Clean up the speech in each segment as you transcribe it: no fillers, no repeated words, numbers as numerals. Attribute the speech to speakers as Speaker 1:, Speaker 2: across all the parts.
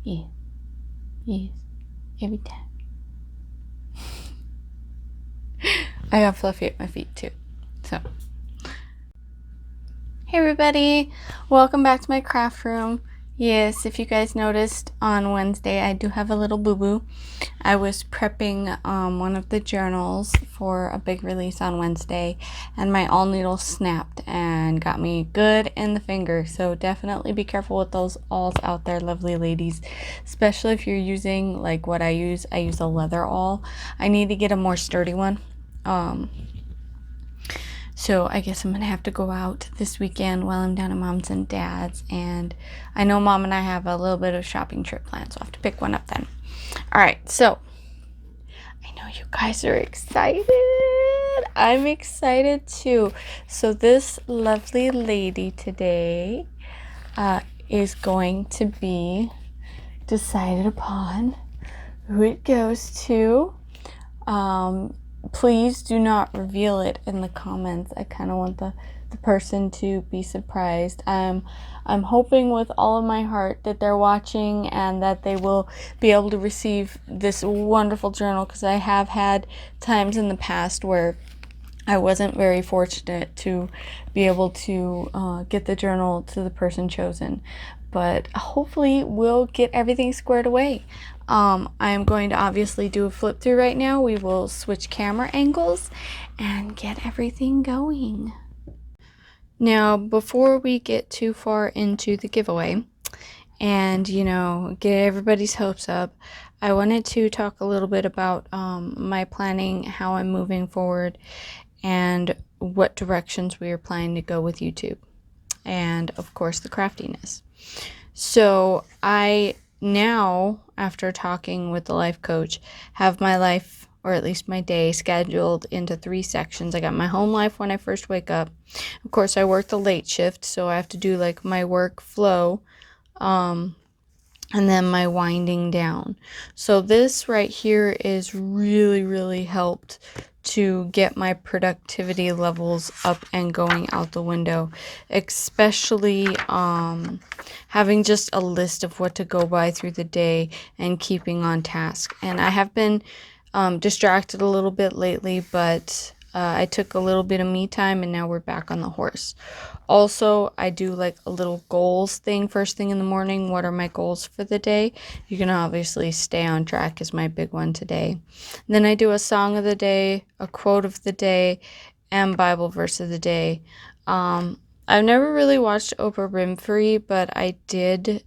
Speaker 1: Yes. Yes. Every time. I got fluffy at my feet too. So. Hey everybody. Welcome back to my craft room. Yes, if you guys noticed on Wednesday, I do have a little boo-boo. I was prepping one of the journals for a big release on Wednesday, and my awl needle snapped and got me good in the finger. So definitely be careful with those awls out there, lovely ladies, especially if you're using like what I use. I use a leather awl. I need to get a more sturdy one. So I guess I'm going to have to go out this weekend while I'm down at Mom's and Dad's. And I know Mom and I have a little bit of a shopping trip planned, so I'll have to pick one up then. All right, so I know you guys are excited. I'm excited too. So this lovely lady today is going to be decided upon who it goes to. Please do not reveal it in the comments. I kind of want the person to be surprised. I'm hoping with all of my heart that they're watching and that they will be able to receive this wonderful journal, because I have had times in the past where I wasn't very fortunate to be able to get the journal to the person chosen. But hopefully we'll get everything squared away. I am going to obviously do a flip through right now. We will switch camera angles and get everything going. Now, before we get too far into the giveaway and, you know, get everybody's hopes up, I wanted to talk a little bit about my planning, how I'm moving forward, and what directions we are planning to go with YouTube. And, of course, the craftiness. So I now, after talking with the life coach, have my life, or at least my day, scheduled into 3 sections. I got my home life when I first wake up. Of course, I work the late shift, so I have to do like my work flow, and then my winding down. So this right here is really helped to get my productivity levels up and going out the window, especially having just a list of what to go by through the day and keeping on task. And I have been distracted a little bit lately, but I took a little bit of me time and now we're back on the horse. Also, I do like a little goals thing first thing in the morning. What are my goals for the day? You can obviously stay on track is my big one today. And then I do a song of the day, a quote of the day, and Bible verse of the day. I've never really watched Oprah Winfrey, but I did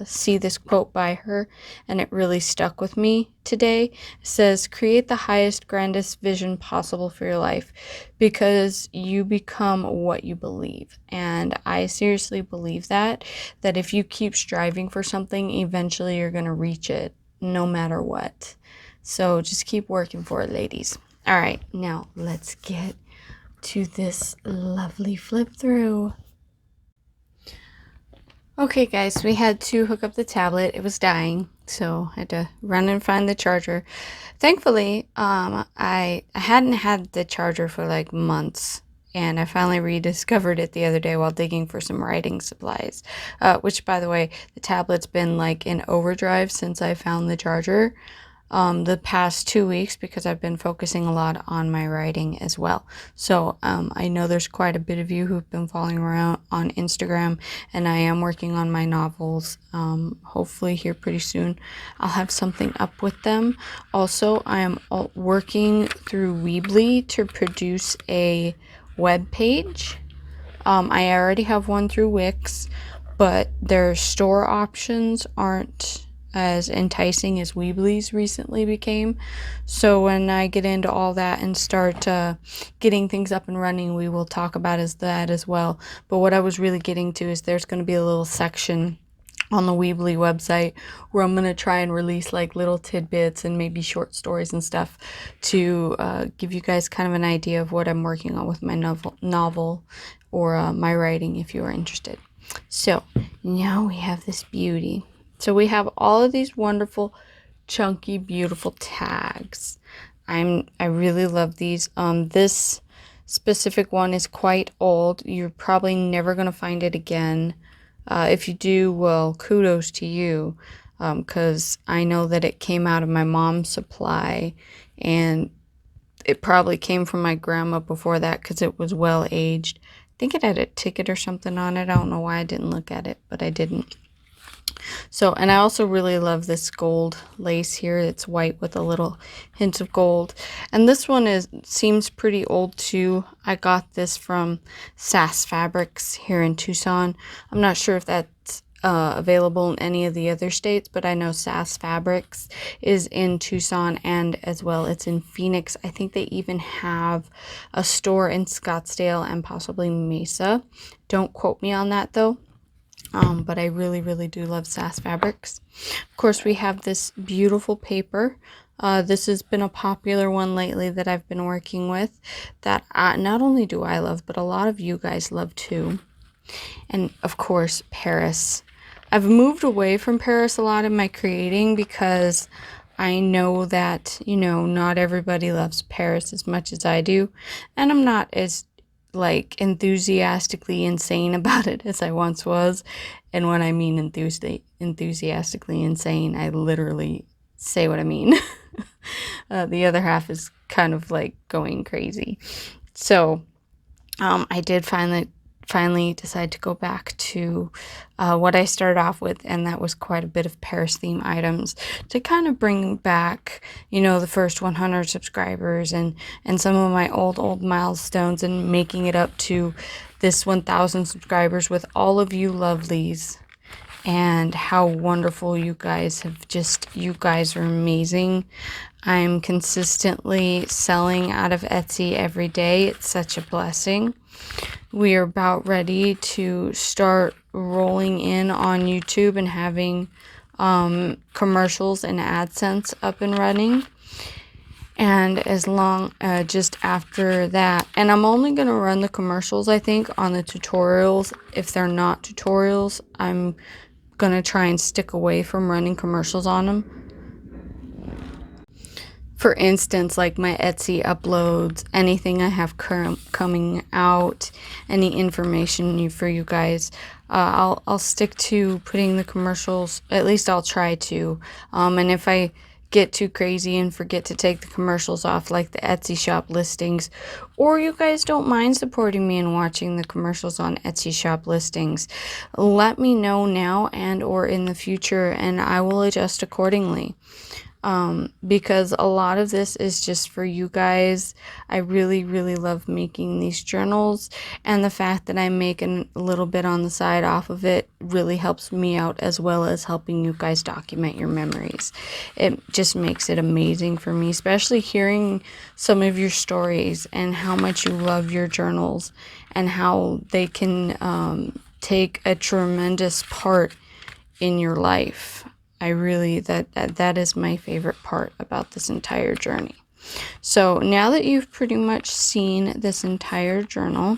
Speaker 1: see this quote by her, and it really stuck with me today. It says, create the highest, grandest vision possible for your life, because you become what you believe. And I seriously believe that if you keep striving for something, eventually you're going to reach it, no matter what. So just keep working for it, ladies. All right, now let's get to this lovely flip through. Okay guys, we had to hook up the tablet. It was dying, so I had to run and find the charger. Thankfully, I hadn't had the charger for like months, and I finally rediscovered it the other day while digging for some writing supplies, which, by the way, the tablet's been like in overdrive since I found the charger. The past 2 weeks, because I've been focusing a lot on my writing as well. So I know there's quite a bit of you who've been following around on Instagram, and I am working on my novels. Hopefully here pretty soon I'll have something up with them. Also, I am working through Weebly to produce a web page. I already have one through Wix, but their store options aren't as enticing as Weebly's recently became. So when I get into all that and start getting things up and running, we will talk about that as well. But what I was really getting to is there's going to be a little section on the Weebly website where I'm going to try and release like little tidbits and maybe short stories and stuff to give you guys kind of an idea of what I'm working on with my novel or my writing, if you are interested. So now we have this beauty. So we have all of these wonderful, chunky, beautiful tags. I really love these. This specific one is quite old. You're probably never going to find it again. If you do, well, kudos to you. because I know that it came out of my mom's supply, and it probably came from my grandma before that because it was well aged. I think it had a ticket or something on it. I don't know why I didn't look at it, but I didn't. So, and I also really love this gold lace here. It's white with a little hint of gold. And this one seems pretty old too. I got this from SAS Fabrics here in Tucson. I'm not sure if that's available in any of the other states, but I know SAS Fabrics is in Tucson, and as well it's in Phoenix. I think they even have a store in Scottsdale and possibly Mesa. Don't quote me on that though. But I really, really do love SAS Fabrics. Of course, we have this beautiful paper. This has been a popular one lately that I've been working with, that not only do I love, but a lot of you guys love too. And of course, Paris. I've moved away from Paris a lot in my creating because I know that, you know, not everybody loves Paris as much as I do. And I'm not as like enthusiastically insane about it as I once was. And when I mean enthusiastically insane, I literally say what I mean. The other half is kind of like going crazy. So I did finally decide to go back to what I started off with, and that was quite a bit of Paris theme items to kind of bring back, you know, the first 100 subscribers and some of my old milestones, and making it up to this 1,000 subscribers with all of you lovelies, and how wonderful you guys you guys are amazing. I'm consistently selling out of Etsy every day. It's such a blessing. We are about ready to start rolling in on YouTube and having commercials and AdSense up and running. And as long just after that, and I'm only going to run the commercials, I think, on the tutorials. If they're not tutorials, I'm going to try and stick away from running commercials on them. For instance, like my Etsy uploads, anything I have coming out, any information for you guys, I'll stick to putting the commercials. At least I'll try to. And if I get too crazy and forget to take the commercials off, like the Etsy shop listings, or you guys don't mind supporting me and watching the commercials on Etsy shop listings, let me know now and or in the future, and I will adjust accordingly. Because a lot of this is just for you guys. I really, really love making these journals, and the fact that I'm making a little bit on the side off of it really helps me out, as well as helping you guys document your memories. It just makes it amazing for me, especially hearing some of your stories and how much you love your journals and how they can take a tremendous part in your life. I really, that is my favorite part about this entire journey. So now that you've pretty much seen this entire journal,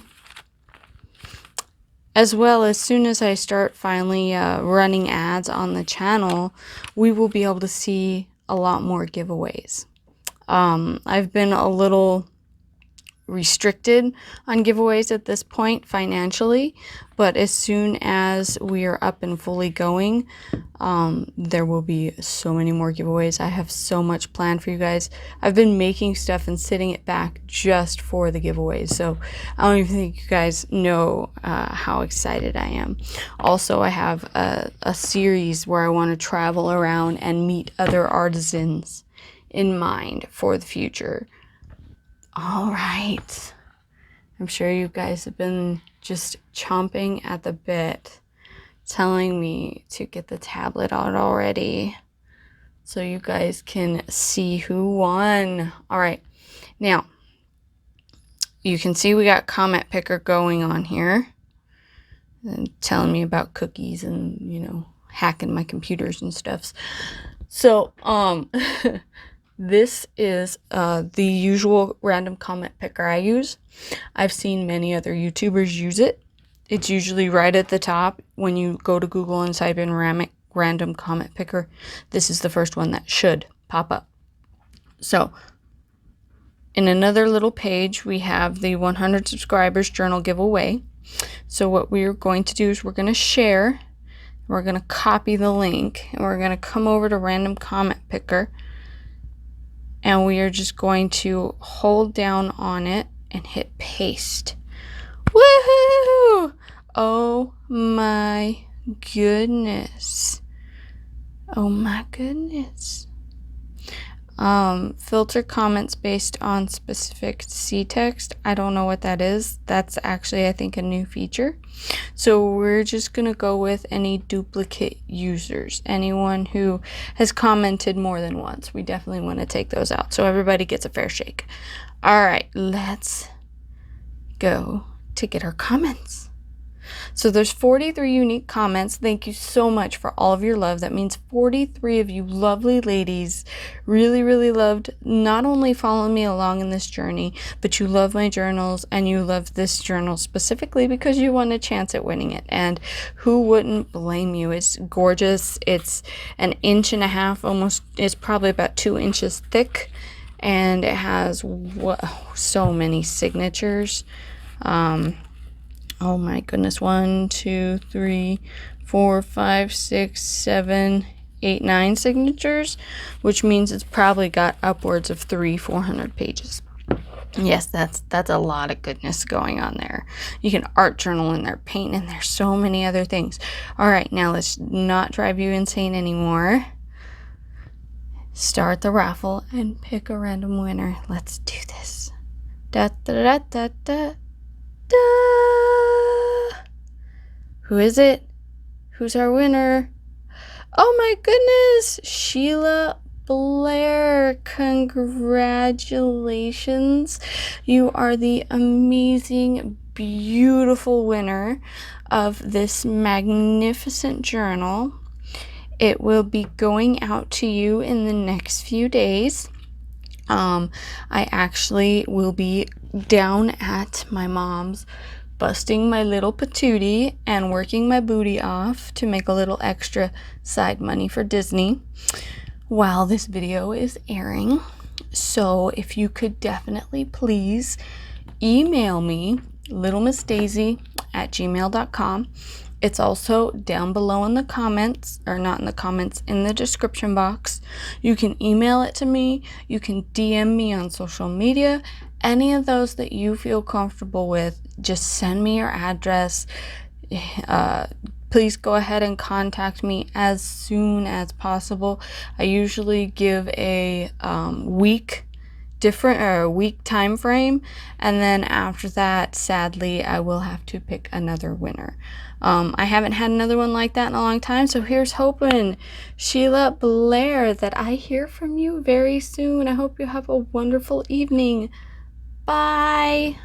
Speaker 1: as well as soon as I start finally running ads on the channel, we will be able to see a lot more giveaways. I've been a little restricted on giveaways at this point financially, but as soon as we are up and fully going, there will be so many more giveaways. I have so much planned for you guys. I've been making stuff and sitting it back just for the giveaways, so I don't even think you guys know how excited I am. Also, I have a series where I want to travel around and meet other artisans in mind for the future. All right, I'm sure you guys have been just chomping at the bit, telling me to get the tablet out already so you guys can see who won. All right, now you can see we got comment picker going on here and telling me about cookies and, you know, hacking my computers and stuff. So this is the usual random comment picker I use. I've seen many other YouTubers use it. It's usually right at the top when you go to Google and type in random comment picker. This is the first one that should pop up. So in another little page, we have the 100 subscribers journal giveaway. So what we're going to do is we're going to share. We're going to copy the link and we're going to come over to random comment picker, and we are just going to hold down on it and hit paste. Woohoo! Oh my goodness. Oh my goodness. Filter comments based on specific C text. I don't know what that is. That's actually, I think, a new feature. So we're just going to go with any duplicate users. Anyone who has commented more than once. We definitely want to take those out so everybody gets a fair shake. All right, let's go to get our comments. So there's 43 unique comments. Thank you so much for all of your love. That means 43 of you lovely ladies really loved not only following me along in this journey, but you love my journals, and you love this journal specifically because you want a chance at winning it. And who wouldn't blame you? It's gorgeous. It's an 1.5 inches, almost, it's probably about 2 inches thick, and it has so many signatures. Oh my goodness, 1, 2, 3, 4, 5, 6, 7, 8, 9 signatures, which means it's probably got upwards of 300-400 pages. Yes, that's a lot of goodness going on there. You can art journal in there, paint in there, so many other things. All right, now let's not drive you insane anymore. Start the raffle and pick a random winner. Let's do this. Da da da da da. Who is it? Who's our winner? Oh my goodness, Sheila Blair. Congratulations. You are the amazing, beautiful winner of this magnificent journal. It will be going out to you in the next few days. I actually will be down at my mom's, busting my little patootie and working my booty off to make a little extra side money for Disney while this video is airing. So if you could definitely please email me, lilmissdasie@gmail.com. It's also down below in the comments, or not in the comments, in the description box. You can email it to me. You can DM me on social media. Any of those that you feel comfortable with, just send me your address. Please go ahead and contact me as soon as possible. I usually give a week time frame, and then after that, sadly, I will have to pick another winner. I haven't had another one like that in a long time, so here's hoping, Sheila Blair, that I hear from you very soon. I hope you have a wonderful evening. Bye.